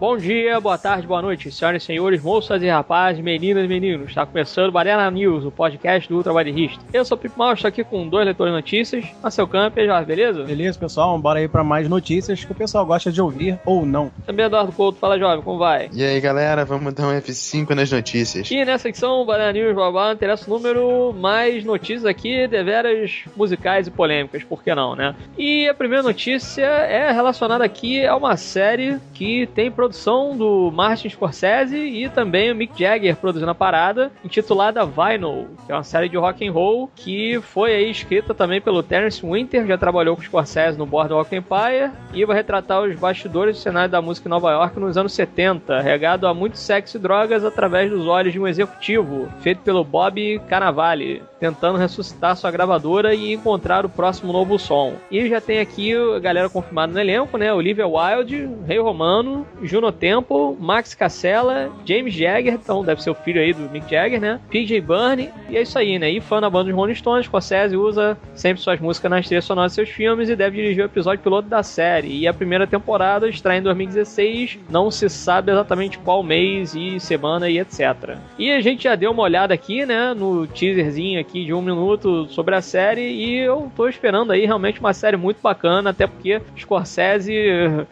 Bom dia, boa tarde, boa noite, senhoras e senhores, moças e rapazes, meninas e meninos. Está começando o Balela News, o podcast do Ultra Baderrista. Eu sou o Pipo Mal, estou aqui com dois leitores de notícias. Marcel Camper, já, beleza? Beleza, pessoal, bora aí para mais notícias que o pessoal gosta de ouvir ou não. Também Eduardo Couto, fala jovem, como vai? E aí galera, vamos dar um F5 nas notícias. E nessa secção, Balela News, babá, interessa o número mais notícias aqui, deveras musicais e polêmicas, por que não, né? E a primeira notícia é relacionada aqui a uma série que tem produção do Martin Scorsese e também o Mick Jagger produzindo a parada, intitulada Vinyl, que é uma série de rock and roll que foi aí escrita também pelo Terence Winter, já trabalhou com Scorsese no Boardwalk Empire, e vai retratar os bastidores do cenário da música em Nova York nos anos 70, regado a muito sexo e drogas através dos olhos de um executivo, feito pelo Bob Cannavale, tentando ressuscitar sua gravadora e encontrar o próximo novo som. E já tem aqui a galera confirmada no elenco, né? Olivia Wilde, Ray Romano, Juno Temple, Max Casella, James Jagger, então deve ser o filho aí do Mick Jagger, né? PJ Byrne, e é isso aí, né? E fã da banda dos Rolling Stones, Scorsese usa sempre suas músicas nas trilhas sonoras de seus filmes e deve dirigir o episódio piloto da série. E a primeira temporada estreia em 2016, não se sabe exatamente qual mês e semana e etc. E a gente já deu uma olhada aqui, né? No teaserzinho aqui de 1 minuto sobre a série, e eu tô esperando aí realmente uma série muito bacana, até porque Scorsese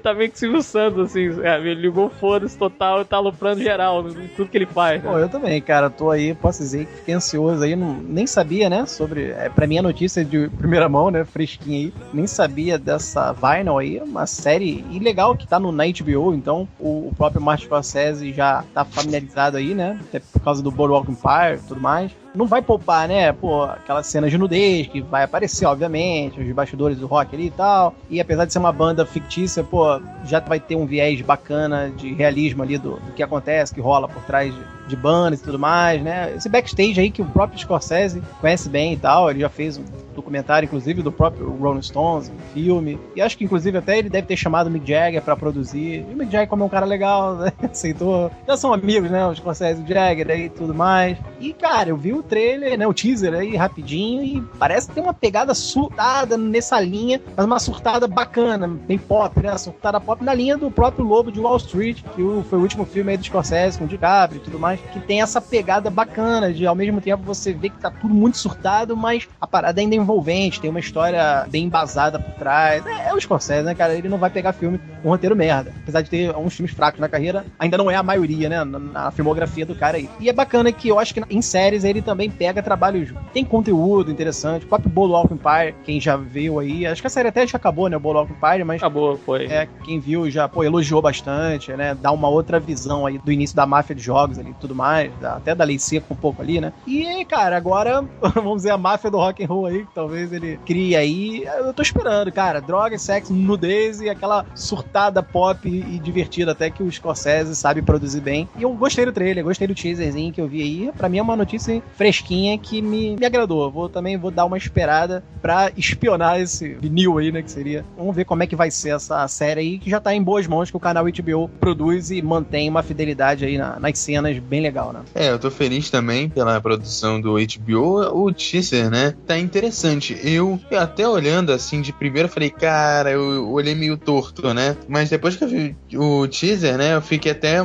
tá meio que Silvio Santos, assim, ele ligou foda-se total e tá aloprando geral em tudo que ele faz, né? Pô, eu também, cara, tô aí, posso dizer que fiquei ansioso aí, nem sabia, né, sobre, pra mim a notícia de primeira mão, né, fresquinha aí, nem sabia dessa Vinyl aí, uma série legal que tá na HBO, então o próprio Martin Scorsese já tá familiarizado aí, né, até por causa do Boardwalk Empire e tudo mais. Não vai poupar, né, pô, aquelas cenas de nudez que vai aparecer, obviamente, os bastidores do rock ali e tal, e apesar de ser uma banda fictícia, pô, já vai ter um viés bacana de realismo ali do que acontece, que rola por trás de bandas e tudo mais, né, esse backstage aí que o próprio Scorsese conhece bem e tal, ele já fez um documentário, inclusive, do próprio Rolling Stones, um filme, e acho que, inclusive, até ele deve ter chamado o Mick Jagger pra produzir, e o Mick Jagger, como é um cara legal, né, aceitou, já são amigos, né, os Scorsese e o Jagger aí e tudo mais, e, cara, eu vi o trailer, né, o teaser aí, rapidinho, e parece que tem uma pegada surtada nessa linha, mas uma surtada bacana, bem pop, né, surtada pop na linha do próprio Lobo de Wall Street, que foi o último filme aí do Scorsese, com o DiCaprio e tudo mais, que tem essa pegada bacana, de, ao mesmo tempo, você vê que tá tudo muito surtado, mas a parada ainda é envolvente, tem uma história bem embasada por trás. É o Scorsese, né, cara? Ele não vai pegar filme com roteiro merda. Apesar de ter uns filmes fracos na carreira, ainda não é a maioria, né, na filmografia do cara aí. E é bacana que eu acho que em séries ele também pega trabalhos, tem conteúdo interessante, o próprio Boardwalk Empire, quem já viu aí, acho que a série até já acabou, né, o Boardwalk Empire, mas... Acabou, foi. Quem viu já, pô, elogiou bastante, né, dá uma outra visão aí do início da máfia de jogos ali e tudo mais, até da lei seca um pouco ali, né. E, cara, agora, vamos dizer, a máfia do rock and roll aí, que talvez ele crie aí, eu tô esperando, cara, droga, sexo, nudez e aquela surtada pop e divertida até que o Scorsese sabe produzir bem. E eu gostei do trailer, gostei do teaserzinho que eu vi aí, pra mim é uma notícia fresquinha que me agradou. Também vou dar uma esperada pra espionar esse vinil aí, né, que seria. Vamos ver como é que vai ser essa série aí, que já tá em boas mãos, que o canal HBO produz e mantém uma fidelidade aí nas cenas bem legal, né? Eu tô feliz também pela produção do HBO, o teaser, né, tá interessante. Eu até olhando assim de primeiro, falei, cara, eu olhei meio torto, né, mas depois que eu vi o teaser, né, eu fiquei até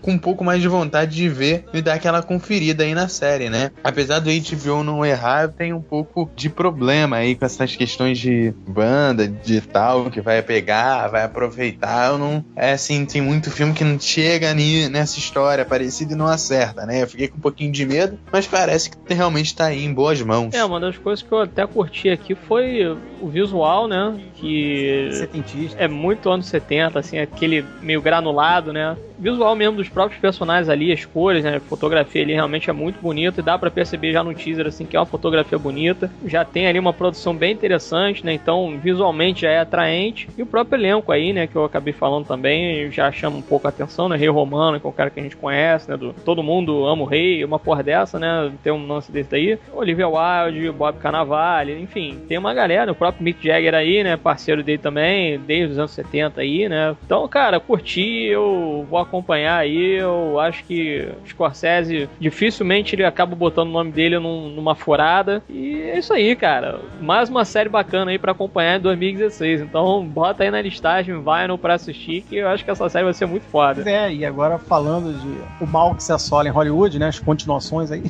com um pouco mais de vontade de ver e dar aquela conferida aí na série, né. Apesar do HBO não errar, tem um pouco de problema aí com essas questões de banda, de tal, que vai pegar, vai aproveitar. Eu não... assim, tem muito filme que não chega nessa história parecida e não acerta, né. Eu fiquei com um pouquinho de medo, mas parece que realmente tá aí em boas mãos. Uma das coisas que eu até curti aqui foi o visual, né, que setentista. É muito anos 70, assim, aquele meio granulado, né, visual mesmo dos próprios personagens ali, as cores, né, a fotografia ali realmente é muito bonita e dá pra perceber já no teaser, assim, que é uma fotografia bonita, já tem ali uma produção bem interessante, né, então visualmente já é atraente, e o próprio elenco aí, né, que eu acabei falando também, já chama um pouco a atenção, né, Ray Romano, que é um cara que a gente conhece, né, todo mundo ama o Rei, uma porra dessa, né, tem um lance desse daí, Olivia Wilde, Bob Cannavale, enfim, tem uma galera, o próprio Mick Jagger aí, né, parceiro dele também, desde os anos 70 aí, né, então, cara, curti, eu vou acompanhar aí. Eu acho que o Scorsese, dificilmente ele acaba botando o nome dele numa furada. E é isso aí, cara. Mais uma série bacana aí pra acompanhar em 2016. Então, bota aí na listagem, Vinyl pra assistir, que eu acho que essa série vai ser muito foda. E agora falando de o mal que se assola em Hollywood, né, as continuações aí,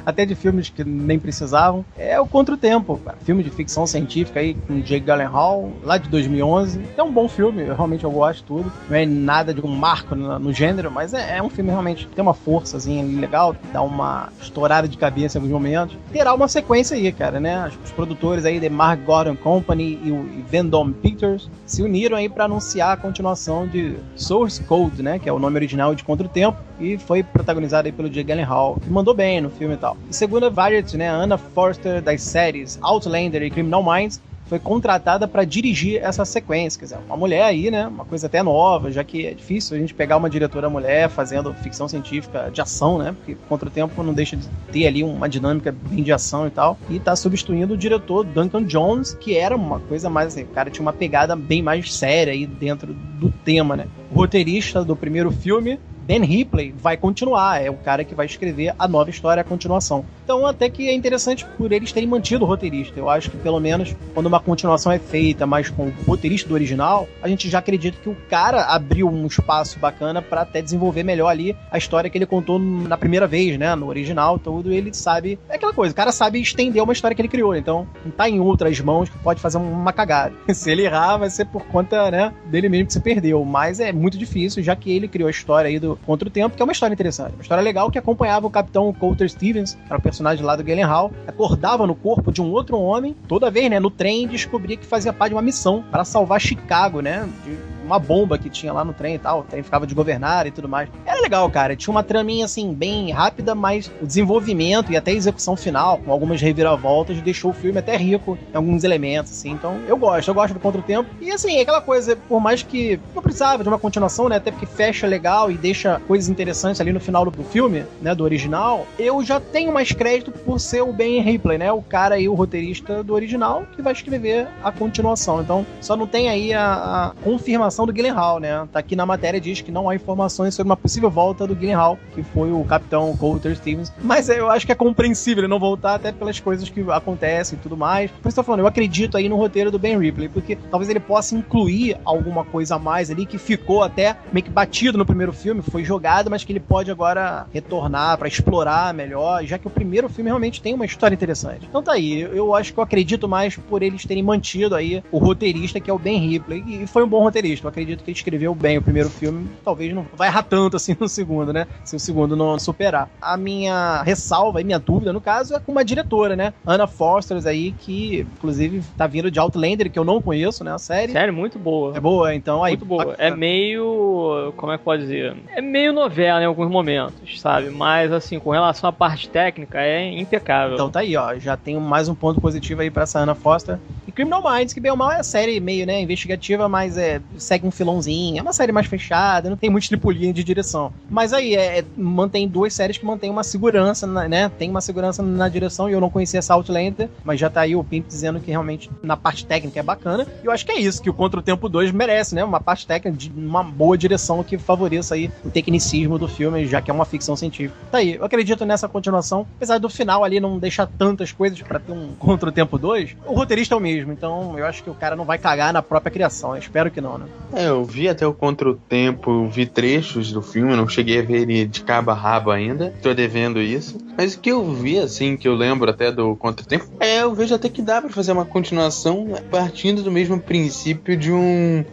até de filmes que nem precisavam, é o Contra o Tempo, cara. Filme de ficção científica aí, com Jake Gyllenhaal, lá de 2011. É um bom filme, realmente eu gosto de tudo. Não é nada de um marco no gênero, mas é um filme realmente que tem uma forçazinha legal, dá uma estourada de cabeça em alguns momentos. Terá uma sequência aí, cara, né? Os produtores aí, The Mark Gordon Company e Vendome Pictures, se uniram aí pra anunciar a continuação de Source Code, né? Que é o nome original de Contra o Tempo, e foi protagonizado aí pelo Jake Gyllenhaal, que mandou bem no filme e tal. E segundo a Variety, né, a Anna Forster das séries Outlander e Criminal Minds foi contratada para dirigir essa sequência. Quer dizer, uma mulher aí, né? Uma coisa até nova, já que é difícil a gente pegar uma diretora mulher fazendo ficção científica de ação, né? Porque Contra o Tempo não deixa de ter ali uma dinâmica bem de ação e tal. E tá substituindo o diretor Duncan Jones, que era uma coisa mais assim, o cara tinha uma pegada bem mais séria aí dentro do tema, né? O roteirista do primeiro filme, Ben Ripley, vai continuar, é o cara que vai escrever a nova história, a continuação. Então até que é interessante por eles terem mantido o roteirista. Eu acho que pelo menos quando uma continuação é feita, mas com o roteirista do original, a gente já acredita que o cara abriu um espaço bacana para até desenvolver melhor ali a história que ele contou na primeira vez, né, no original, tudo, ele sabe, é aquela coisa, o cara sabe estender uma história que ele criou, então não tá em outras mãos que pode fazer uma cagada. Se ele errar, vai ser por conta, né, dele mesmo que se perdeu, mas é muito difícil, já que ele criou a história aí do Contra o Tempo, que é uma história interessante. Uma história legal que acompanhava o capitão Coulter Stevens, que era o personagem lá do Gyllenhaal, acordava no corpo de um outro homem, toda vez, né, no trem, descobria que fazia parte de uma missão para salvar Chicago, né, de uma bomba que tinha lá no trem e tal, o trem ficava desgovernado e tudo mais. Era legal, cara, tinha uma traminha assim, bem rápida, mas o desenvolvimento e até a execução final, com algumas reviravoltas, deixou o filme até rico em alguns elementos, assim, então eu gosto do Contra o Tempo, e assim, é aquela coisa, por mais que não precisava de uma continuação, né, até porque fecha legal e deixa coisas interessantes ali no final do filme, né, do original, eu já tenho mais crédito por ser o Ben Ripley, né, o cara aí, o roteirista do original, que vai escrever a continuação, então só não tem aí a confirmação do Gyllenhaal, né? Tá aqui na matéria, diz que não há informações sobre uma possível volta do Gyllenhaal, que foi o capitão Coulter Stevens, mas eu acho que é compreensível ele não voltar, até pelas coisas que acontecem e tudo mais. Por isso que eu tô falando, eu acredito aí no roteiro do Ben Ripley, porque talvez ele possa incluir alguma coisa a mais ali, que ficou até meio que batido no primeiro filme, foi jogado, mas que ele pode agora retornar pra explorar melhor, já que o primeiro filme realmente tem uma história interessante. Então tá aí, eu acho que eu acredito mais por eles terem mantido aí o roteirista, que é o Ben Ripley, e foi um bom roteirista. Eu acredito que ele escreveu bem o primeiro filme, talvez não vai errar tanto assim no segundo, né? Se o segundo não superar. A minha ressalva e minha dúvida, no caso, é com uma diretora, né? Anna Forster aí, que inclusive tá vindo de Outlander, que eu não conheço, né? A série. Série muito boa. É boa, então aí. Muito boa. É meio, como é que pode dizer? É meio novela em alguns momentos, sabe? Mas assim, com relação à parte técnica, é impecável. Então tá aí, ó. Já tenho mais um ponto positivo aí pra essa Anna Forster. E Criminal Minds, que bem ou mal é série meio, né, investigativa, mas segue um filãozinho, é uma série mais fechada, não tem muito tripulinha de direção. Mas aí, mantém duas séries que mantém uma segurança, né, tem uma segurança na direção, e eu não conhecia essa Outlander, mas já tá aí o Pimp dizendo que realmente na parte técnica é bacana, e eu acho que é isso, que o Contra o Tempo 2 merece, né, uma parte técnica de uma boa direção que favoreça aí o tecnicismo do filme, já que é uma ficção científica. Tá aí, eu acredito nessa continuação, apesar do final ali não deixar tantas coisas pra ter um Contra o Tempo 2, o roteirista é o mesmo, então eu acho que o cara não vai cagar na própria criação, eu espero que não, né. Eu vi até o Contra o Tempo, vi trechos do filme, não cheguei a ver ele de cabo a rabo ainda, tô devendo isso, mas o que eu vi, assim, que eu lembro até do Contra o Tempo, eu vejo até que dá pra fazer uma continuação partindo do mesmo princípio de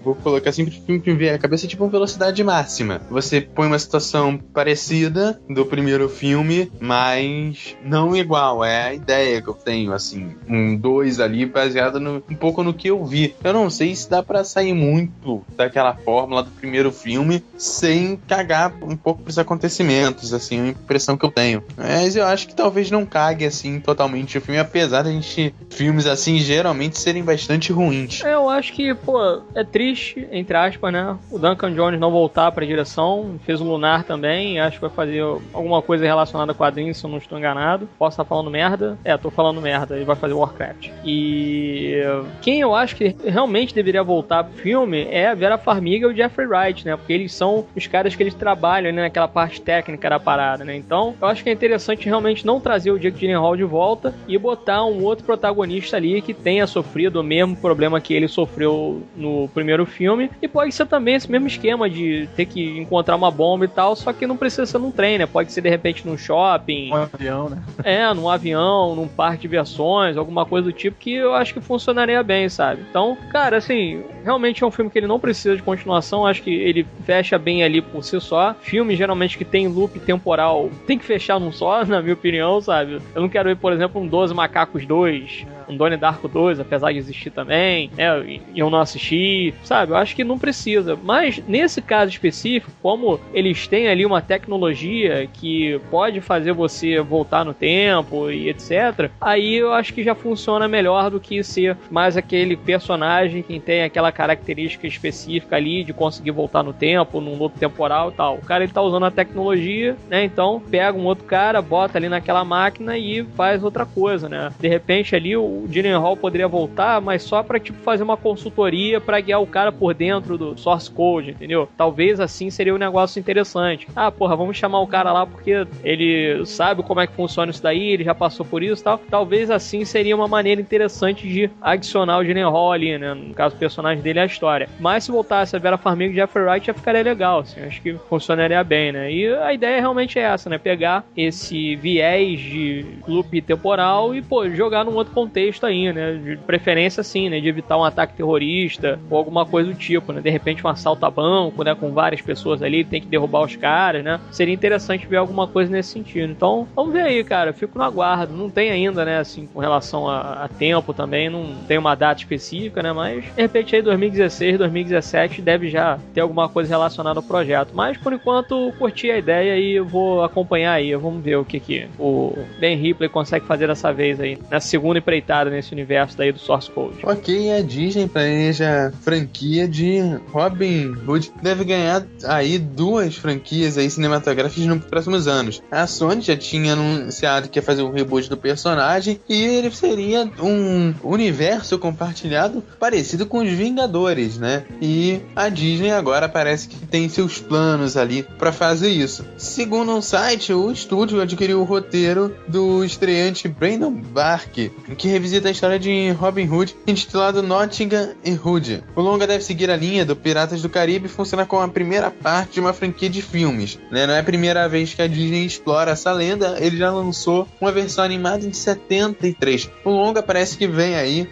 vou colocar assim, pro filme que me vem à cabeça, tipo uma velocidade máxima. Você põe uma situação parecida do primeiro filme, mas não igual, é a ideia que eu tenho, assim, 2 ali, baseado um pouco no que eu vi. Eu não sei se dá pra sair muito daquela fórmula do primeiro filme sem cagar um pouco pros acontecimentos, assim, a impressão que eu tenho. Mas eu acho que talvez não cague, assim, totalmente o filme, apesar da gente, filmes assim, geralmente serem bastante ruins. Eu acho que, pô, é triste, entre aspas, né, o Duncan Jones não voltar pra direção, fez o Lunar também, acho que vai fazer alguma coisa relacionada a quadrinhos, se eu não estou enganado. Posso estar falando merda? Tô falando merda, ele vai fazer Warcraft. E E quem eu acho que realmente deveria voltar pro filme é a Vera Farmiga e o Jeffrey Wright, né? Porque eles são os caras que eles trabalham, né, naquela parte técnica da parada, né? Então, eu acho que é interessante realmente não trazer o Jake Gyllenhaal de volta e botar um outro protagonista ali que tenha sofrido o mesmo problema que ele sofreu no primeiro filme. E pode ser também esse mesmo esquema de ter que encontrar uma bomba e tal, só que não precisa ser num trem, né? Pode ser de repente num shopping. Um avião, né? Num avião, num parque de diversões, alguma coisa do tipo que eu acho que funcionaria bem, sabe? Então, cara, assim, realmente é um filme que ele não precisa de continuação, acho que ele fecha bem ali por si só. Filme, geralmente, que tem loop temporal, tem que fechar num só, na minha opinião, sabe? Eu não quero ver, por exemplo, um 12 Macacos 2, um Donnie Darko 2, apesar de existir também, e eu não assisti, sabe? Eu acho que não precisa. Mas, nesse caso específico, como eles têm ali uma tecnologia que pode fazer você voltar no tempo e etc., aí eu acho que já funciona melhor do que ser mais aquele personagem que tem aquela característica específica ali de conseguir voltar no tempo, num loop temporal e tal. O cara, ele tá usando a tecnologia, né? Então, pega um outro cara, bota ali naquela máquina e faz outra coisa, né? De repente, ali, o Gyllenhaal poderia voltar, mas só pra, tipo, fazer uma consultoria pra guiar o cara por dentro do source code, entendeu? Talvez assim seria um negócio interessante. Vamos chamar o cara lá porque ele sabe como é que funciona isso daí, ele já passou por isso e tal. Talvez assim seria uma maneira interessante de adicionar o Gyllenhaal ali, né? No caso, o personagem dele é a história. Mas se voltasse a Vera Farmiga e Jeffrey Wright, já ficaria legal, assim. Acho que funcionaria bem, né? E a ideia realmente é essa, né? Pegar esse viés de loop temporal e, jogar num outro contexto aí, né? De preferência, assim, né? De evitar um ataque terrorista ou alguma coisa do tipo, né? De repente um assalto a banco, né? Com várias pessoas ali, tem que derrubar os caras, né? Seria interessante ver alguma coisa nesse sentido. Então, vamos ver aí, cara. Eu fico no aguardo. Não tem ainda, né? Assim, com relação a tempo também, não tem uma data específica, né? Mas, de repente aí 2016, 2017 deve já ter alguma coisa relacionada ao projeto. Mas, por enquanto, curti a ideia e eu vou acompanhar aí. Vamos ver o que o Ben Ripley consegue fazer dessa vez aí, na segunda empreitada nesse universo daí do Source Code. Ok, a Disney planeja franquia de Robin Hood. Deve ganhar aí 2 franquias aí cinematográficas nos próximos anos. A Sony já tinha anunciado que ia fazer um reboot do personagem e ele seria um universo compartilhado parecido com os Vingadores, né? E a Disney agora parece que tem seus planos ali para fazer isso. Segundo um site, o estúdio adquiriu o roteiro do estreante Brandon Bark, que revisita a história de Robin Hood, intitulado Nottingham e Hood. O longa deve seguir a linha do Piratas do Caribe e funciona como a primeira parte de uma franquia de filmes, né? Não é a primeira vez que a Disney explora essa lenda, ele já lançou uma versão animada em 73. O longa parece que vem aí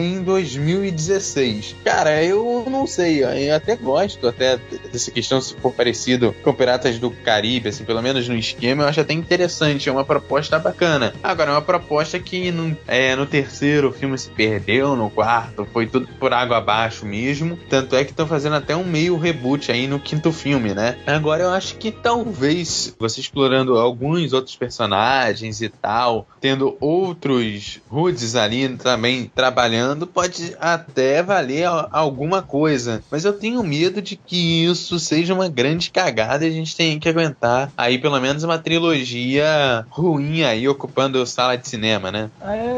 em 2016. Cara, eu não sei, eu até gosto até dessa questão, se for parecido com Piratas do Caribe, assim, pelo menos no esquema, eu acho até interessante, é uma proposta bacana. Agora, é uma proposta que no terceiro filme se perdeu, no quarto foi tudo por água abaixo mesmo, tanto é que estão fazendo até um meio reboot aí no quinto filme, né? Agora eu acho que talvez você explorando alguns outros personagens e tal, tendo outros Hoods ali também trabalhando, pode até valer alguma coisa, mas eu tenho medo de que isso seja uma grande cagada e a gente tem que aguentar aí pelo menos uma trilogia ruim aí ocupando sala de cinema, né?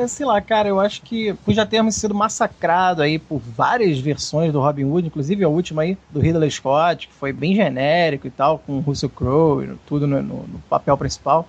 Sei lá, cara, eu acho que por já termos sido massacrado aí por várias versões do Robin Hood, inclusive a última aí do Ridley Scott, que foi bem genérico e tal, com o Russell Crowe, tudo no papel principal.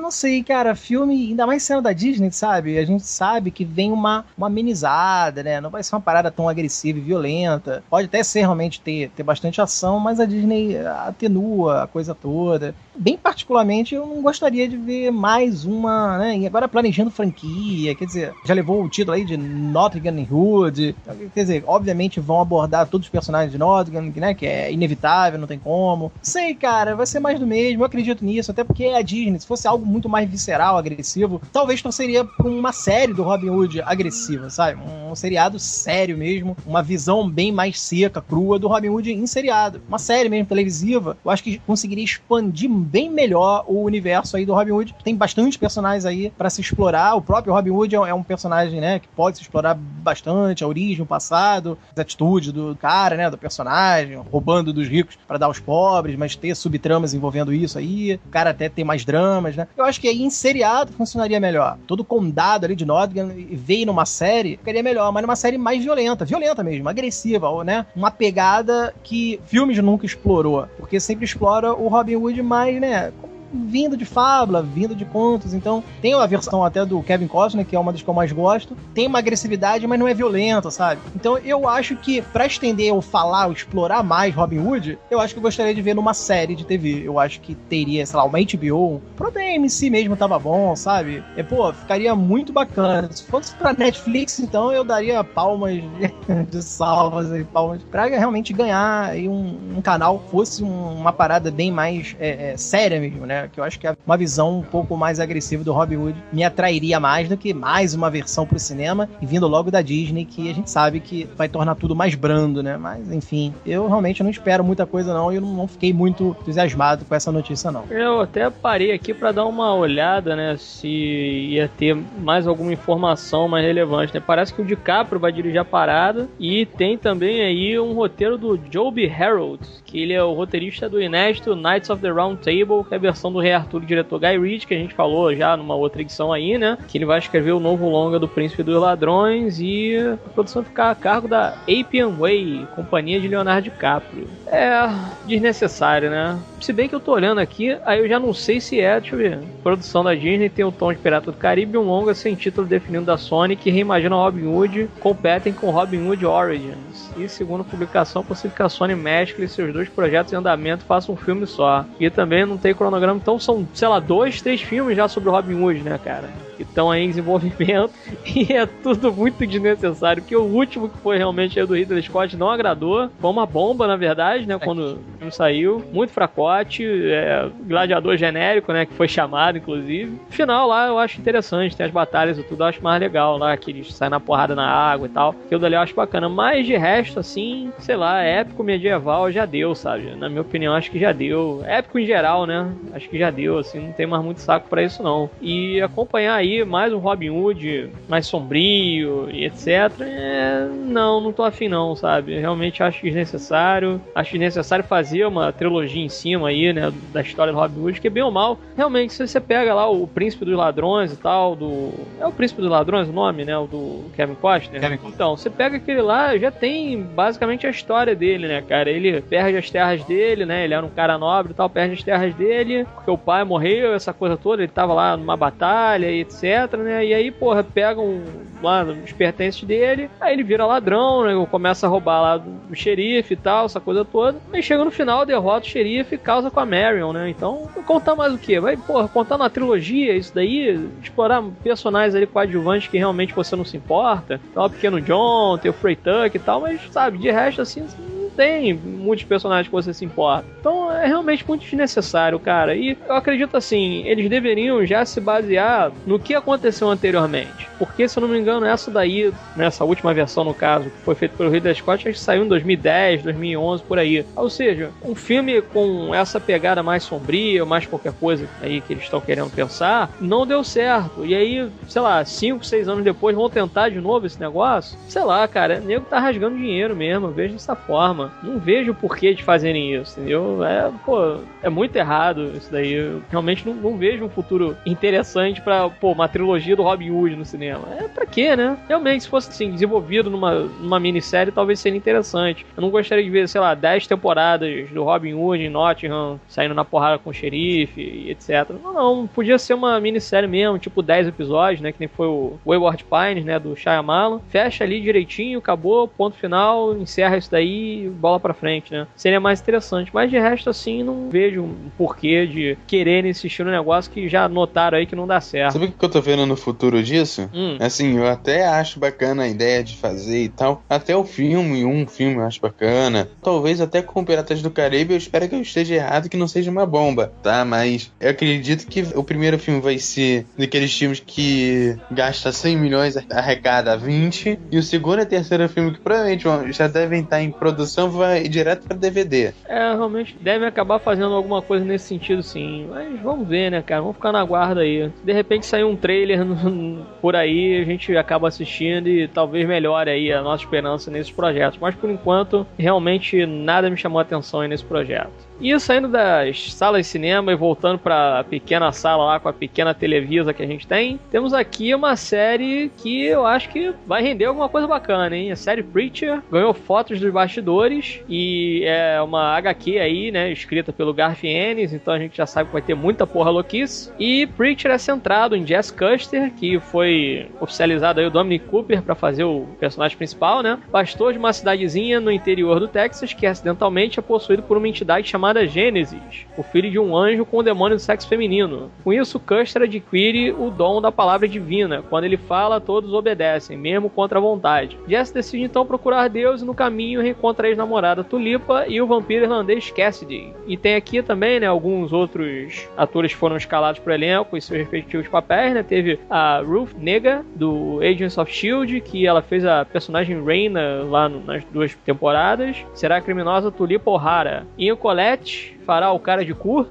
Não sei, cara, filme, ainda mais sendo da Disney, sabe? A gente sabe que vem uma amenizada, né? Não vai ser uma parada tão agressiva e violenta. Pode até ser realmente ter bastante ação, mas a Disney atenua a coisa toda. Bem particularmente, eu não gostaria de ver mais uma, né? E agora planejando franquia, quer dizer, já levou o título aí de Nottingham e Hood. Quer dizer, obviamente vão abordar todos os personagens de Nottingham, né? Que é inevitável, não tem como. Não sei, cara, vai ser mais do mesmo, eu acredito nisso, até porque é a Disney, se fosse algo muito mais visceral, agressivo, talvez torceria por uma série do Robin Hood agressiva, sabe? Um seriado sério mesmo, uma visão bem mais seca, crua do Robin Hood em seriado. Uma série mesmo televisiva, eu acho que conseguiria expandir bem melhor o universo aí do Robin Hood. Tem bastante personagens aí pra se explorar. O próprio Robin Hood é um personagem, né, que pode se explorar bastante, a origem, o passado, as atitudes do cara, né, do personagem, roubando dos ricos pra dar aos pobres, mas ter subtramas envolvendo isso aí. O cara até tem mais dramas, né? eu acho que aí em seriado funcionaria melhor. Todo condado ali de Nottingham veio numa série, ficaria melhor, mas numa série mais violenta mesmo, agressiva, né? Uma pegada que filmes nunca explorou, porque sempre explora o Robin Hood mais, né, vindo de fábula, vindo de contos. Então tem a versão até do Kevin Costner, que é uma das que eu mais gosto, tem uma agressividade, mas não é violenta, sabe? Então eu acho que pra estender ou falar ou explorar mais Robin Hood, eu acho que eu gostaria de ver numa série de TV. Eu acho que teria, sei lá, uma HBO, o próprio AMC mesmo tava bom, sabe? Ficaria muito bacana. Se fosse pra Netflix, então eu daria palmas de salvas e palmas pra realmente ganhar aí um canal, fosse uma parada bem mais séria mesmo, né? Que eu acho que uma visão um pouco mais agressiva do Robin Hood me atrairia mais do que mais uma versão pro cinema e vindo logo da Disney, que a gente sabe que vai tornar tudo mais brando, né? Mas, enfim, eu realmente não espero muita coisa não e eu não fiquei muito entusiasmado com essa notícia, não. Eu até parei aqui pra dar uma olhada, né, se ia ter mais alguma informação mais relevante, né? Parece que o DiCaprio vai dirigir a parada e tem também aí um roteiro do Joby Harold, que ele é o roteirista do inédito Knights of the Round Table, que é a versão do Rei Arthur do diretor Guy Ritchie, que a gente falou já numa outra edição aí, né? Que ele vai escrever o novo longa do Príncipe dos Ladrões e a produção ficar a cargo da Appian Way, companhia de Leonardo DiCaprio. É desnecessário, né? Se bem que eu tô olhando aqui, aí eu já não sei se deixa eu ver. A produção da Disney tem o tom de Pirata do Caribe e um longa sem título definido da Sony que reimagina Robin Hood, competem com Robin Hood Origins. E segundo a publicação, é possível que a Sony mescle seus dois projetos em andamento e faça um filme só. E também não tem cronograma, então são, sei lá, 2, 3 filmes já sobre o Robin Hood, né, cara? Que estão aí em desenvolvimento e é tudo muito desnecessário, porque o último que foi realmente do Ridley Scott não agradou, foi uma bomba, na verdade, né, quando o filme saiu, muito fracote, gladiador genérico, né, que foi chamado, inclusive. O final lá eu acho interessante, tem as batalhas e tudo, eu acho mais legal lá, que eles saem na porrada na água e tal, aquilo dali eu acho bacana, mas de resto, assim, sei lá, épico medieval já deu, sabe? Na minha opinião, acho que já deu. Épico em geral, né? Acho que já deu, assim, não tem mais muito saco pra isso, não. E acompanhar aí mais um Robin Hood mais sombrio e etc. Não tô afim não, sabe? Realmente acho desnecessário. Acho desnecessário fazer uma trilogia em cima aí, né? Da história do Robin Hood, que é bem ou mal. Realmente, se você pega lá o Príncipe dos Ladrões e tal, é o Príncipe dos Ladrões o nome, né? O do Kevin Costner. Então, você pega aquele lá, já tem basicamente a história dele, né, cara? Ele perde as terras dele, né? Ele era um cara nobre e tal, perde as terras dele, porque o pai morreu, essa coisa toda, ele tava lá numa batalha e etc, né? E aí, porra, pegam lá os pertences dele, aí ele vira ladrão, né? Começa a roubar lá do xerife e tal, essa coisa toda. Aí chega no final, derrota o xerife e causa com a Marion, né? Então, vou contar mais o quê? Vai, porra, contar uma trilogia, isso daí, explorar personagens ali coadjuvantes que realmente você não se importa. Então, o Pequeno John, tem o Frey Tuck e tal, mas, sabe, de resto, assim, não tem muitos personagens que você se importa. Então é realmente muito desnecessário, cara. E eu acredito assim, eles deveriam já se basear no que aconteceu anteriormente. Porque, se eu não me engano, essa daí, nessa última versão, no caso, que foi feita pelo Ridley Scott, acho que saiu em 2010, 2011, por aí. Ou seja, um filme com essa pegada mais sombria, mais qualquer coisa aí que eles estão querendo pensar, não deu certo. E aí, sei lá, 5, 6 anos depois vão tentar de novo esse negócio. Sei lá, cara, o nego tá rasgando dinheiro mesmo, eu vejo dessa forma. Não vejo o porquê de fazerem isso, entendeu? É muito errado isso daí. Eu realmente não vejo um futuro interessante pra, uma trilogia do Robin Hood no cinema. Pra quê, né? Realmente, se fosse assim, desenvolvido numa minissérie, talvez seria interessante. Eu não gostaria de ver, sei lá, 10 temporadas do Robin Hood em Nottingham, saindo na porrada com o xerife e etc. Não, podia ser uma minissérie mesmo, tipo 10 episódios, né? Que nem foi o Wayward Pines, né? Do Shyamalan. Fecha ali direitinho, acabou, ponto final, encerra isso daí, bola pra frente, né? Seria mais interessante. Mas de resto, assim, não vejo um porquê de quererem insistir no negócio que já notaram aí que não dá certo. Sabe o que eu tô vendo no futuro disso? Assim, eu até acho bacana a ideia de fazer e tal. Até o filme, um filme eu acho bacana. Talvez até com Piratas do Caribe, eu espero que eu esteja errado, que não seja uma bomba, tá? Mas eu acredito que o primeiro filme vai ser daqueles filmes que gasta 100 milhões, arrecada 20. E o segundo e terceiro filme, que provavelmente já devem estar em produção, vai direto pra DVD. Realmente devem acabar fazendo alguma coisa nesse sentido, sim. Mas vamos ver, né, cara? Vamos ficar na guarda aí. Se de repente sair um trailer por aí, a gente acaba assistindo e talvez melhore aí a nossa esperança nesses projetos. Mas por enquanto, realmente nada me chamou a atenção aí nesse projeto. E saindo das salas de cinema e voltando pra pequena sala lá com a pequena televisa que a gente tem, temos aqui uma série que eu acho que vai render alguma coisa bacana, hein? A série Preacher ganhou fotos dos bastidores e é uma HQ aí, né, escrita pelo Garth Ennis, então a gente já sabe que vai ter muita porra louquice. E Preacher é centrado em Jess Custer, que foi oficializado aí o Dominic Cooper pra fazer o personagem principal, né? Pastor de uma cidadezinha no interior do Texas que acidentalmente é possuído por uma entidade chamada Gênesis, o filho de um anjo com o demônio do sexo feminino. Com isso, Custer adquire o dom da palavra divina. Quando ele fala, todos obedecem, mesmo contra a vontade. Jess decide então procurar Deus e no caminho reencontra a ex-namorada Tulipa e o vampiro irlandês Cassidy. E tem aqui também, né, alguns outros atores que foram escalados pro elenco e seus respectivos papéis, né? Teve a Ruth Negga, do Agents of S.H.I.E.L.D., que ela fez a personagem Reina lá nas 2 temporadas. Será a criminosa Tulipa O'Hara. Ian Collette fará o cara de cu.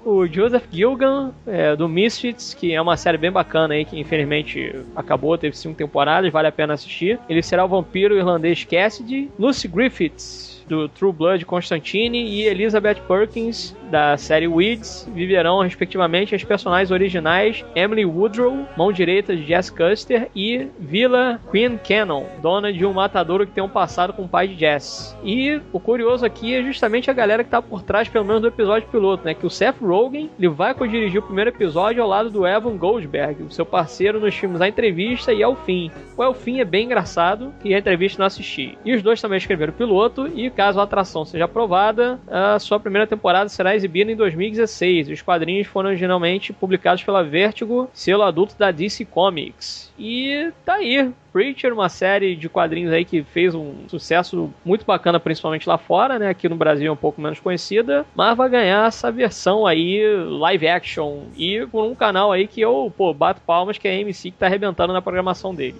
O Joseph Gilgan, do Misfits, que é uma série bem bacana aí, que infelizmente acabou, teve 5 temporadas, vale a pena assistir. Ele será o vampiro irlandês Cassidy. Lucy Griffiths, do True Blood Constantine, e Elizabeth Perkins, da série Weeds, viverão respectivamente as personagens originais Emily Woodrow, mão direita de Jess Custer, e Villa Queen Cannon, dona de um matadouro que tem um passado com o pai de Jess. E o curioso aqui é justamente a galera que tá por trás, pelo menos, do episódio piloto, né? Que o Seth Rogen, ele vai co-dirigir o primeiro episódio ao lado do Evan Goldberg, o seu parceiro nos filmes A Entrevista e Elfim. O Elfim é bem engraçado e a Entrevista não assisti. E os dois também escreveram o piloto, e caso a atração seja aprovada, a sua primeira temporada será exibida em 2016. Os quadrinhos foram originalmente publicados pela Vertigo, selo adulto da DC Comics. E tá aí, Preacher, uma série de quadrinhos aí que fez um sucesso muito bacana, principalmente lá fora, né? Aqui no Brasil é um pouco menos conhecida, mas vai ganhar essa versão aí live action e por um canal aí que eu, bato palmas, que é a AMC, que tá arrebentando na programação dele.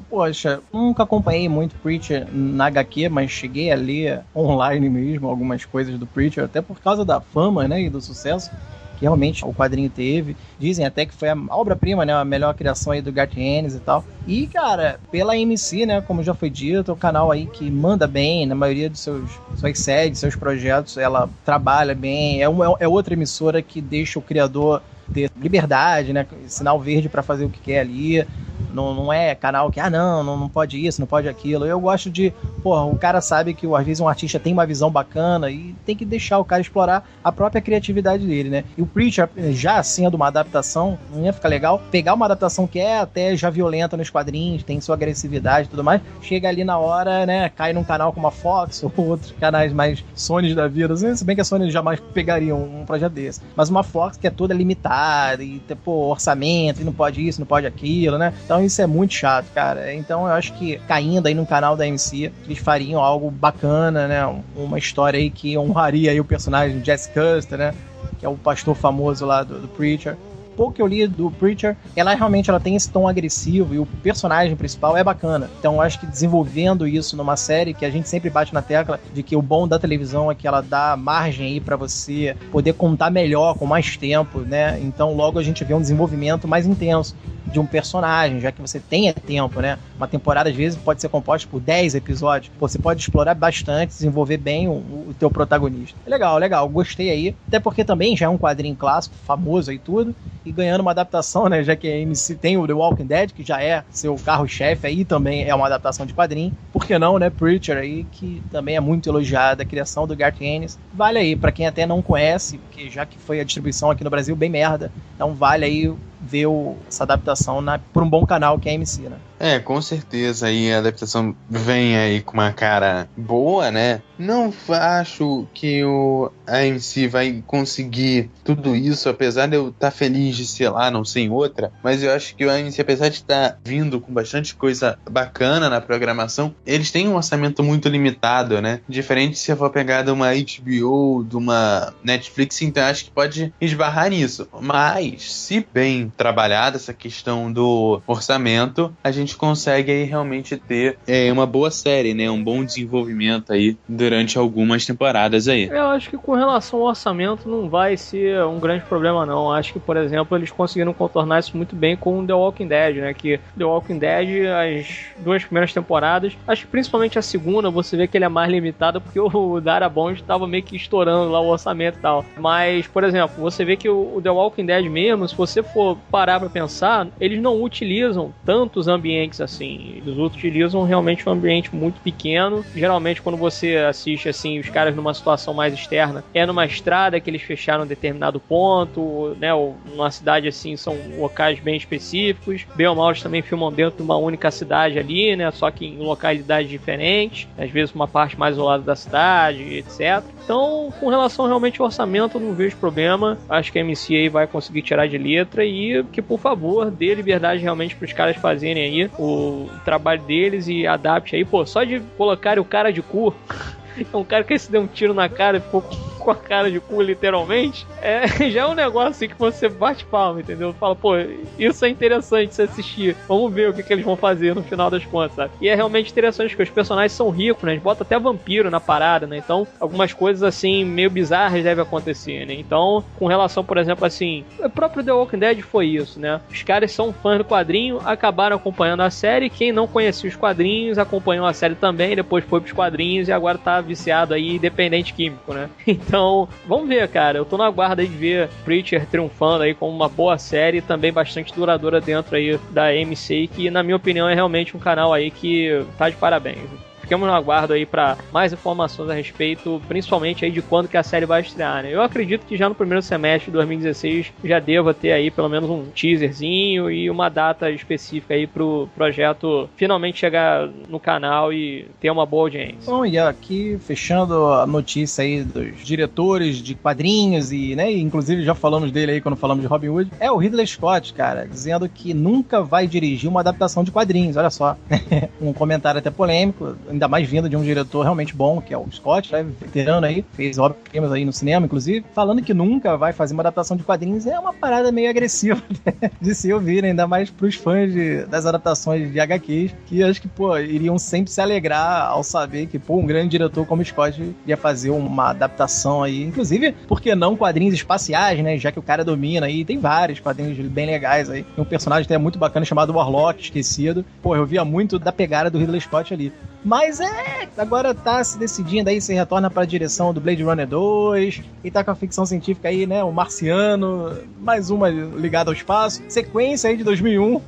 Poxa, nunca acompanhei muito Preacher na HQ, mas cheguei a ler online mesmo algumas coisas do Preacher, até por causa da fama, né, e do sucesso que realmente o quadrinho teve. Dizem até que foi a obra-prima, né, a melhor criação aí do Garth Ennis e tal. E, cara, pela AMC, né, como já foi dito, é um canal aí que manda bem na maioria dos suas séries, seus projetos, ela trabalha bem, é outra emissora que deixa o criador ter liberdade, né, sinal verde para fazer o que quer ali. Não é canal que, não pode isso, não pode aquilo. Eu gosto de, o cara sabe que às vezes um artista tem uma visão bacana e tem que deixar o cara explorar a própria criatividade dele, né? E o Preacher, já sendo uma adaptação, não ia ficar legal pegar uma adaptação que é até já violenta nos quadrinhos, tem sua agressividade e tudo mais, chega ali na hora, né, cai num canal como a Fox ou outros canais mais Sony da vida, se bem que a Sony jamais pegaria um projeto desse. Mas uma Fox que é toda limitada e, orçamento, e não pode isso, não pode aquilo, né? Então isso é muito chato, cara. Então eu acho que caindo aí no canal da AMC, eles fariam algo bacana, né? Uma história aí que honraria aí o personagem Jess Custer, né? Que é o pastor famoso lá do Preacher. Pouco que eu li do Preacher, ela realmente tem esse tom agressivo e o personagem principal é bacana. Então eu acho que desenvolvendo isso numa série, que a gente sempre bate na tecla de que o bom da televisão é que ela dá margem aí pra você poder contar melhor, com mais tempo, né? Então logo a gente vê um desenvolvimento mais intenso de um personagem, já que você tenha tempo, né? Uma temporada às vezes pode ser composta por 10 episódios. Você pode explorar bastante, desenvolver bem o teu protagonista. Legal, gostei aí. Até porque também já é um quadrinho clássico, famoso aí tudo, e ganhando uma adaptação, né? Já que a AMC tem o The Walking Dead, que já é seu carro-chefe aí, também é uma adaptação de quadrinho. Por que não, né? Preacher aí, que também é muito elogiada, a criação do Garth Ennis. Vale aí, pra quem até não conhece, porque já que foi a distribuição aqui no Brasil bem merda, então vale aí ver essa adaptação por um bom canal que é a AMC, né? Com certeza aí a adaptação vem aí com uma cara boa, né? Não acho que a AMC vai conseguir tudo isso, apesar de eu estar feliz de ser lá, não ser em outra, mas eu acho que a AMC, apesar de estar vindo com bastante coisa bacana na programação, eles têm um orçamento muito limitado, né? Diferente se eu for pegar de uma HBO, de uma Netflix, então acho que pode esbarrar nisso. Mas, se bem trabalhada essa questão do orçamento, a gente gente consegue aí realmente ter uma boa série, né? Um bom desenvolvimento aí durante algumas temporadas aí. Eu acho que com relação ao orçamento não vai ser um grande problema, não. Acho que, por exemplo, eles conseguiram contornar isso muito bem com The Walking Dead, né? Que The Walking Dead, as 2 primeiras temporadas, acho que principalmente a segunda, você vê que ele é mais limitado porque o Darabont estava meio que estourando lá o orçamento e tal. Mas, por exemplo, você vê que o The Walking Dead mesmo, se você for parar pra pensar, eles não utilizam tantos ambientes assim. Eles utilizam realmente um ambiente muito pequeno. Geralmente, quando você assiste assim, os caras numa situação mais externa, é numa estrada que eles fecharam um determinado ponto, né? Ou numa cidade assim, são locais bem específicos. Bem ou mal, eles também filmam dentro de uma única cidade ali, né? Só que em localidades diferentes. Às vezes uma parte mais isolada da cidade, etc. Então, com relação realmente ao orçamento, eu não vejo problema. Acho que a MC aí vai conseguir tirar de letra e que, por favor, dê liberdade realmente para os caras fazerem aí o trabalho deles e adapte aí. Pô, só de colocar o cara de cu, um cara que se deu um tiro na cara e ficou com a cara de cu, literalmente, já é um negócio assim que você bate palma, entendeu? Fala, pô, isso é interessante você assistir. Vamos ver o que eles vão fazer no final das contas, sabe? E é realmente interessante porque os personagens são ricos, né? Eles botam até vampiro na parada, né? Então, algumas coisas assim, meio bizarras devem acontecer, né? Então, com relação, por exemplo, assim, o próprio The Walking Dead foi isso, né? Os caras são fãs do quadrinho, acabaram acompanhando a série. Quem não conhecia os quadrinhos, acompanhou a série também, depois foi pros quadrinhos e agora tá viciado aí, dependente químico, né? Então, vamos ver, cara. Eu tô na guarda aí de ver Preacher triunfando aí como uma boa série, também bastante duradoura dentro aí da MC, que na minha opinião é realmente um canal aí que tá de parabéns. Ficamos no aguardo aí para mais informações a respeito, principalmente aí de quando que a série vai estrear, né? Eu acredito que já no primeiro semestre de 2016 já deva ter aí pelo menos um teaserzinho e uma data específica aí pro projeto finalmente chegar no canal e ter uma boa audiência. Bom, e aqui fechando a notícia aí dos diretores de quadrinhos e, né, inclusive já falamos dele aí quando falamos de Robin Hood, é o Ridley Scott, cara, dizendo que nunca vai dirigir uma adaptação de quadrinhos, olha só. Um comentário até polêmico, ainda mais vindo de um diretor realmente bom, que é o Scott, né, veterano aí, fez obras-primas aí no cinema, inclusive, falando que nunca vai fazer uma adaptação de quadrinhos, é uma parada meio agressiva, né, de se ouvir, né, ainda mais pros fãs das adaptações de HQs, que acho que, pô, iriam sempre se alegrar ao saber que, pô, um grande diretor como o Scott ia fazer uma adaptação aí, inclusive, por que não quadrinhos espaciais, né, já que o cara domina aí, tem vários quadrinhos bem legais aí, tem um personagem até muito bacana chamado Warlock, esquecido, pô, eu via muito da pegada do Ridley Scott ali. Mas agora tá se decidindo aí, se retorna pra direção do Blade Runner 2, e tá com a ficção científica aí, né, o Marciano, mais uma ligada ao espaço, sequência aí de 2001,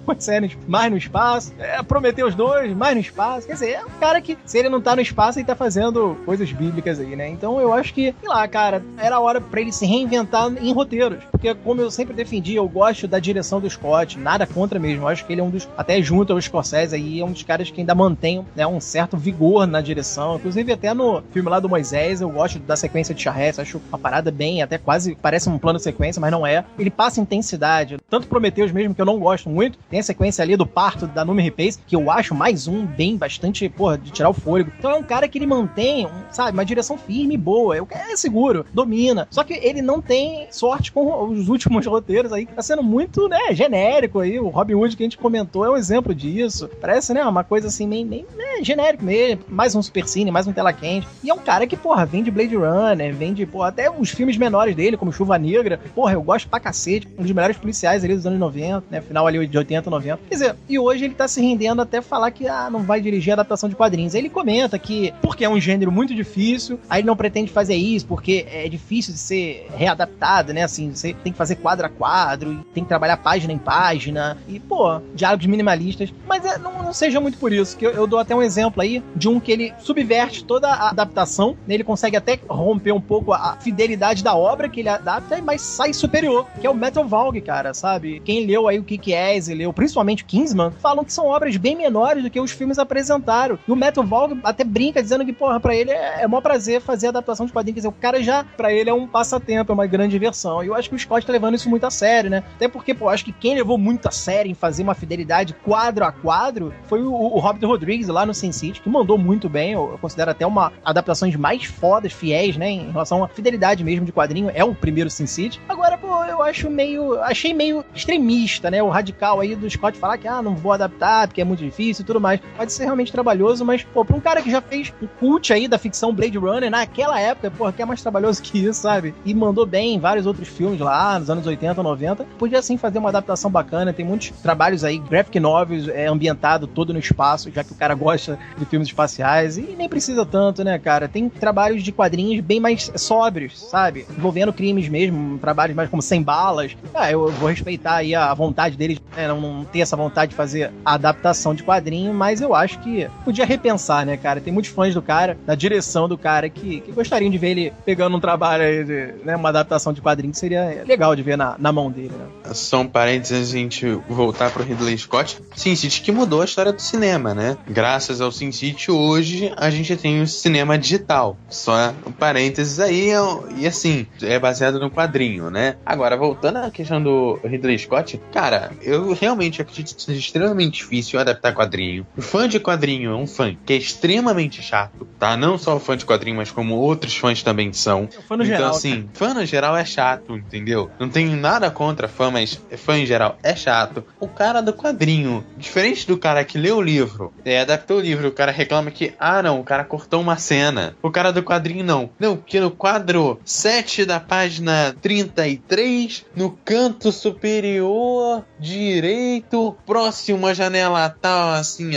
mais no espaço, Prometheus 2, mais no espaço, quer dizer, é um cara que, se ele não tá no espaço, ele tá fazendo coisas bíblicas aí, né, então eu acho que, sei lá, cara, era hora pra ele se reinventar em roteiros, porque como eu sempre defendi, eu gosto da direção do Scott, nada contra mesmo, eu acho que ele é um dos, até junto ao Scorsese aí, é um dos caras que ainda mantém, né, um certo vigor na direção, inclusive até no filme lá do Moisés, eu gosto da sequência de Charrette, acho uma parada bem, até quase parece um plano de sequência, mas não é. Ele passa intensidade, tanto Prometheus mesmo, que eu não gosto muito, tem a sequência ali do parto da Noomi Rapace, que eu acho mais um bem bastante, porra, de tirar o fôlego. Então é um cara que ele mantém, sabe, uma direção firme e boa, é seguro, domina, só que ele não tem sorte com os últimos roteiros aí, que tá sendo muito, né, genérico aí, o Robin Hood que a gente comentou é um exemplo disso, parece, né, uma coisa assim, meio né, genérico mesmo, mais um supercine, mais um tela quente, e é um cara que, porra, vem de Blade Runner, vem de, porra, até os filmes menores dele, como Chuva Negra, porra, eu gosto pra cacete, um dos melhores policiais ali dos anos 90, né, final ali de 80, 90, quer dizer, e hoje ele tá se rendendo até falar que, não vai dirigir adaptação de quadrinhos, ele comenta que, porque é um gênero muito difícil, aí ele não pretende fazer isso, porque é difícil de ser readaptado, né, assim, você tem que fazer quadro a quadro, e tem que trabalhar página em página, e, pô, diálogos minimalistas, mas não seja muito por isso, que eu dou até um exemplo aí, de um que ele subverte toda a adaptação, né? Ele consegue até romper um pouco a fidelidade da obra que ele adapta, mas sai superior, que é o Metal Valg, cara, sabe? Quem leu aí o Kick-Ass e leu principalmente o Kingsman, falam que são obras bem menores do que os filmes apresentaram. E o Metal Valg até brinca dizendo que, porra, pra ele é maior prazer fazer a adaptação de quadrinhos, quer dizer, o cara já, pra ele é um passatempo, é uma grande diversão. E eu acho que o Scott tá levando isso muito a sério, né? Até porque, pô, acho que quem levou muito a sério em fazer uma fidelidade quadro a quadro foi o Robert Rodrigues lá no Sin City, City, que mandou muito bem, eu considero até uma adaptação de mais fodas, fiéis, né, em relação à fidelidade mesmo de quadrinho, é o primeiro Sin City. Agora, pô, eu achei meio extremista, né, o radical aí do Scott falar que, não vou adaptar, porque é muito difícil e tudo mais. Pode ser realmente trabalhoso, mas, pô, pra um cara que já fez o cult aí da ficção Blade Runner naquela época, pô, que é mais trabalhoso que isso, sabe? E mandou bem em vários outros filmes lá, nos anos 80, 90, podia sim fazer uma adaptação bacana. Tem muitos trabalhos aí, graphic novels, ambientado todo no espaço, já que o cara gosta de filmes espaciais, e nem precisa tanto, né, cara? Tem trabalhos de quadrinhos bem mais sóbrios, sabe? Envolvendo crimes mesmo, trabalhos mais como Sem Balas. Eu vou respeitar aí a vontade deles, né, não ter essa vontade de fazer a adaptação de quadrinho, mas eu acho que podia repensar, né, cara? Tem muitos fãs do cara, da direção do cara, que gostariam de ver ele pegando um trabalho aí, né, uma adaptação de quadrinho que seria legal de ver na mão dele, né? Só um parênteses, a gente voltar pro Ridley Scott. Sin City que mudou a história do cinema, né? Graças ao Sin City, hoje a gente tem o cinema digital. Só um parênteses aí, e assim, é baseado no quadrinho, né? Agora, voltando à questão do Ridley Scott, cara, eu realmente acredito que seja extremamente difícil adaptar quadrinho. O fã de quadrinho é um fã que é extremamente chato, tá? Não só o fã de quadrinho, mas como outros fãs também são. O fã no geral, então, assim, fã no geral é chato, entendeu? Não tenho nada contra fã, mas fã em geral é chato. O cara do quadrinho, diferente do cara que lê o livro, adaptou o livro, o cara reclama que, não, o cara cortou uma cena. O cara do quadrinho não. Não, porque no quadro 7 da página 33, no canto superior direito, próximo à janela tal, assim,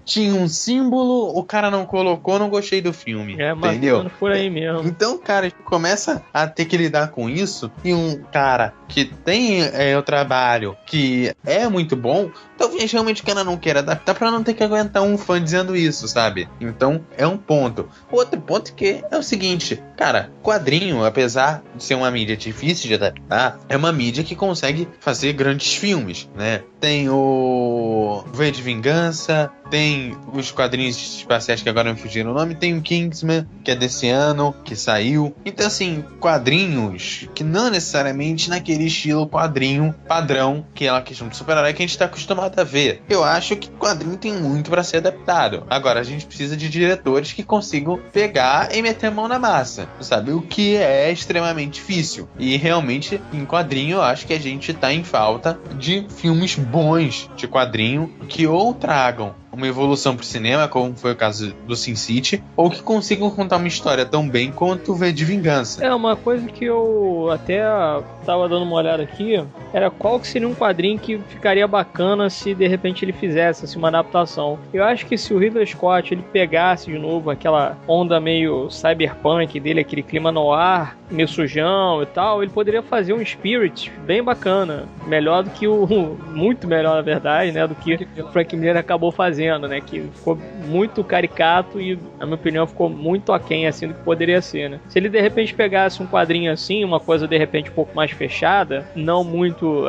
tinha um símbolo, o cara não colocou, não gostei do filme. Entendeu? Por aí mesmo. Então, cara, começa a ter que lidar com isso, e um cara que tem o trabalho que é muito bom, talvez realmente o cara não queira adaptar pra não ter que aguentar um fã dizendo isso, sabe? Então, é um ponto. Outro ponto que é o seguinte, cara, quadrinho, apesar de ser uma mídia difícil de adaptar, é uma mídia que consegue fazer grandes filmes, né? Tem o V de Vingança, tem os quadrinhos espaciais que agora me fugiram o nome, tem o Kingsman, que é desse ano, que saiu. Então, assim, quadrinhos que não necessariamente naquele estilo quadrinho padrão, que é uma questão de super-herói que a gente tá acostumado a ver. Eu acho que quadrinho tem muito pra ser adaptado. Agora, a gente precisa de diretores que consigam pegar e meter a mão na massa, sabe? O que é extremamente difícil. E realmente, em quadrinho, eu acho que a gente tá em falta de filmes bons de quadrinho que ou tragam uma evolução pro cinema, como foi o caso do Sin City, ou que consigam contar uma história tão bem quanto o V de Vingança. É, uma coisa que eu até tava dando uma olhada aqui, era qual que seria um quadrinho que ficaria bacana se de repente ele fizesse assim, uma adaptação. Eu acho que se o Ridley Scott ele pegasse de novo aquela onda meio cyberpunk dele, aquele clima noir, meio sujão e tal, ele poderia fazer um Spirit bem bacana, melhor do que muito melhor na verdade, né, do que o Frank Miller acabou fazendo, né, que ficou muito caricato e, na minha opinião, ficou muito aquém assim do que poderia ser, né. Se ele de repente pegasse um quadrinho assim, uma coisa de repente um pouco mais fechada, não muito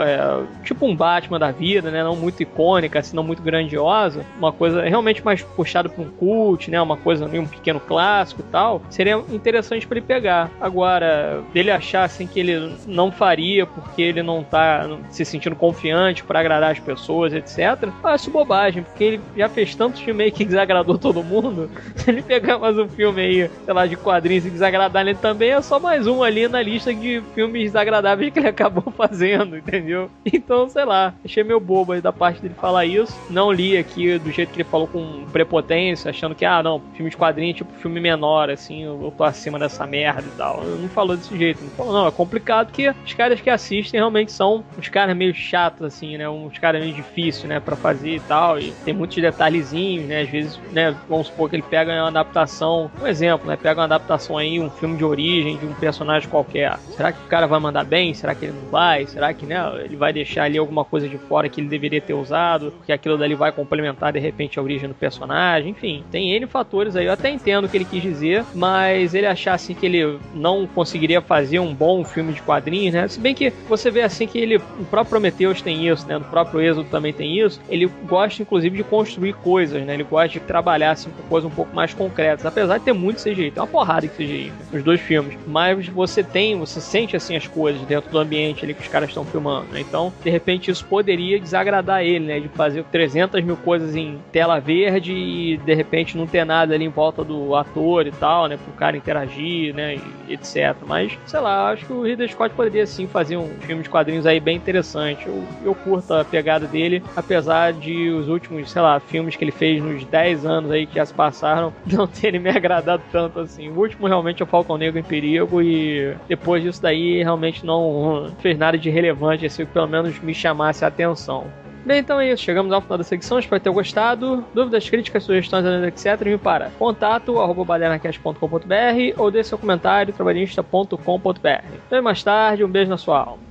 tipo um Batman da vida, né, não muito icônica, assim, não muito grandiosa, uma coisa realmente mais puxada para um cult, né, uma coisa meio um pequeno clássico e tal, seria interessante para ele pegar. Agora, dele achar assim que ele não faria porque ele não tá se sentindo confiante para agradar as pessoas, etc, eu acho bobagem, porque ele já fez tanto filme aí que desagradou todo mundo. Se ele pegar mais um filme aí, sei lá, de quadrinhos e desagradar ele também, é só mais um ali na lista de filmes desagradáveis que ele acabou fazendo, entendeu? Então, sei lá, achei meio bobo aí da parte dele falar isso. Não li aqui do jeito que ele falou com prepotência, achando que, não, filme de quadrinho é tipo filme menor, assim, eu tô acima dessa merda e tal. Ele não falou desse jeito, não falou, não, é complicado que os caras que assistem realmente são uns caras meio chatos, assim, né, uns caras meio difíceis, né, pra fazer e tal, e tem muitos detalhezinhos, né, às vezes, né, vamos supor que ele pega uma adaptação, um exemplo, né, pega uma adaptação aí, um filme de origem de um personagem qualquer. Será que o cara vai mandar bem? Será que ele não vai? Será que, né, ele vai deixar ali alguma coisa de fora que ele deveria ter usado, porque aquilo dali vai complementar de repente a origem do personagem? Enfim, tem N fatores aí, eu até entendo o que ele quis dizer, mas ele achar assim que ele não conseguiria fazer um bom filme de quadrinhos, né, se bem que você vê assim que ele, o próprio Prometheus tem isso, né, no próprio Êxodo também tem isso, ele gosta inclusive de construir construir coisas, né? Ele gosta de trabalhar assim, com coisas um pouco mais concretas, apesar de ter muito CGI, tem uma porrada de CGI nos dois filmes, mas você sente assim as coisas dentro do ambiente ali que os caras estão filmando, né? Então, de repente isso poderia desagradar ele, né? De fazer 300 mil coisas em tela verde e de repente não ter nada ali em volta do ator e tal, né? Pro cara interagir, né? E etc. Mas, sei lá, acho que o Ridley Scott poderia sim fazer um filme de quadrinhos aí bem interessante. Eu curto a pegada dele, apesar de os últimos, sei lá, filmes que ele fez nos 10 anos aí que já se passaram não terem me agradado tanto assim. O último realmente é o Falcão Negro em Perigo e depois disso daí realmente não fez nada de relevante, assim, que pelo menos me chamasse a atenção. Bem, então é isso. Chegamos ao final da secção. Espero ter gostado. Dúvidas, críticas, sugestões, etc. Me para contato@badernacast.com.br ou deixe seu comentário trabalhista.com.br. Até mais tarde. Um beijo na sua alma.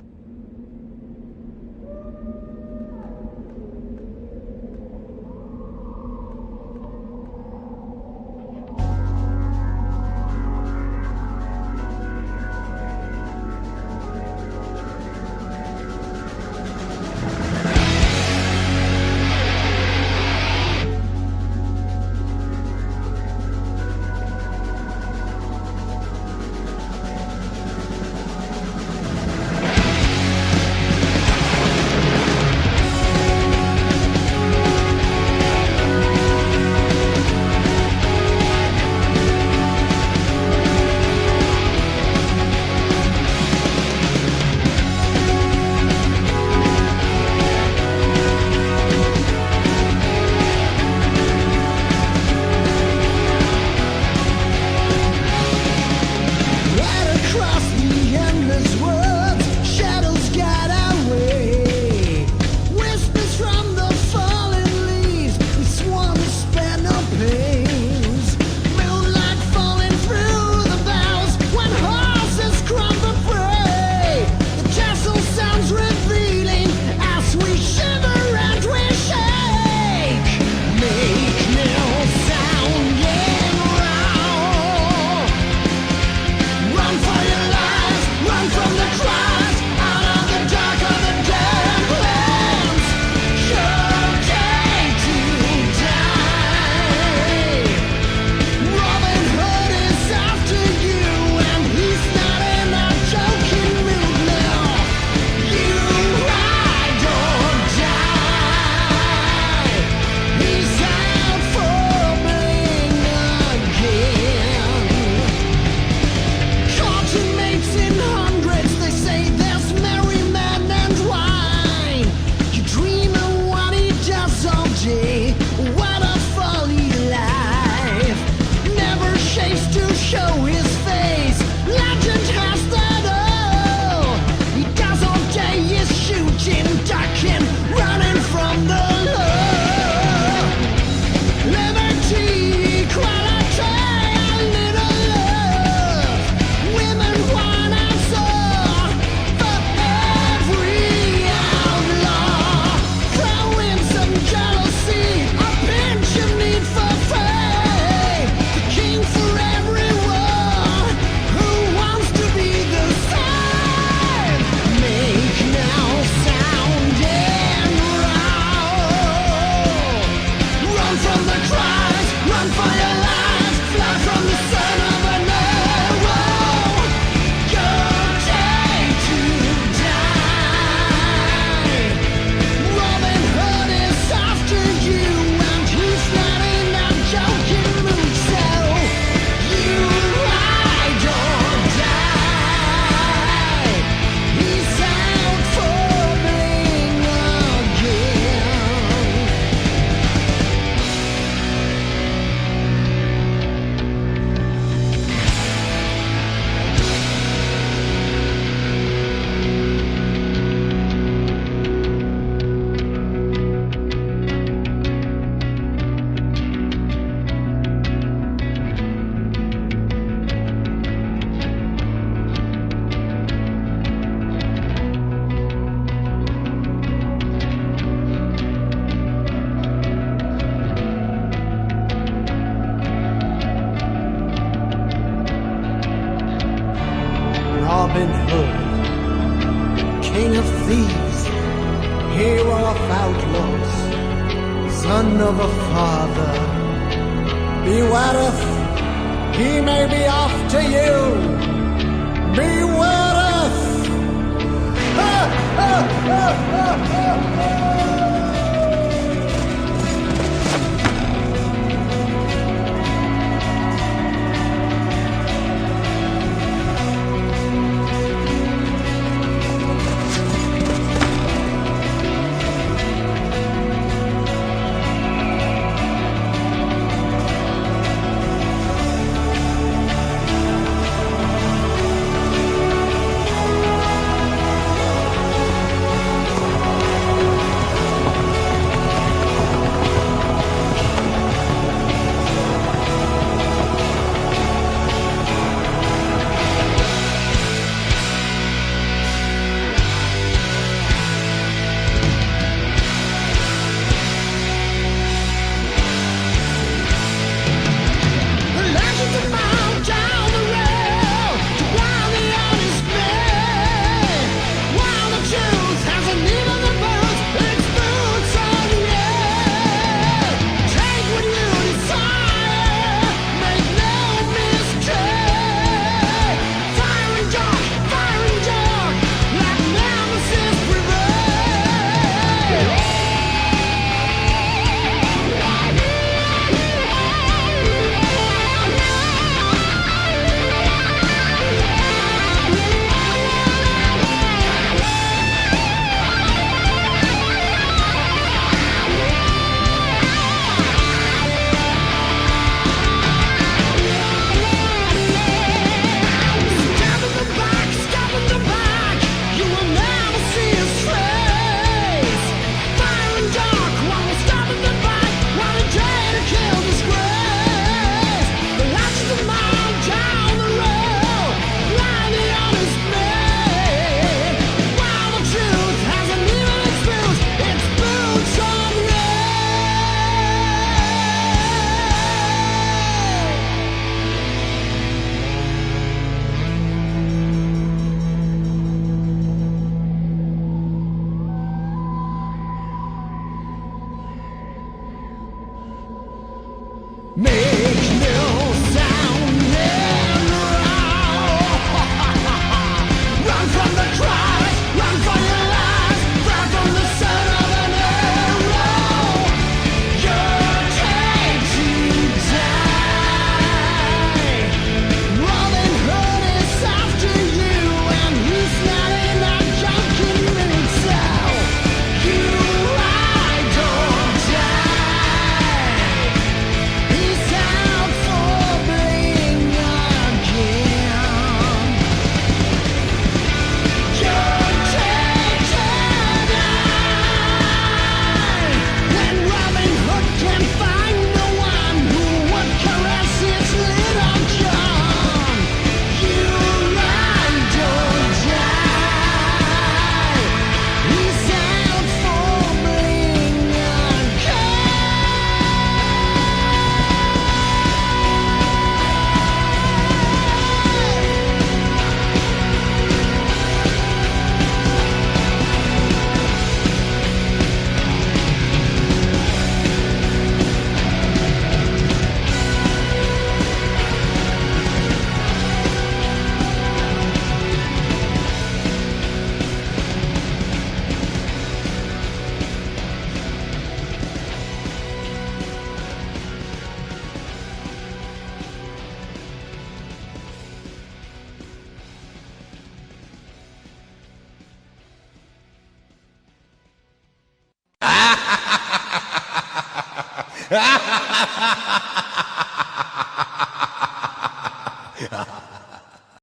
Robin Hood, king of thieves, hero of outlaws, son of a father. Bewareth, he may be after you. Bewareth!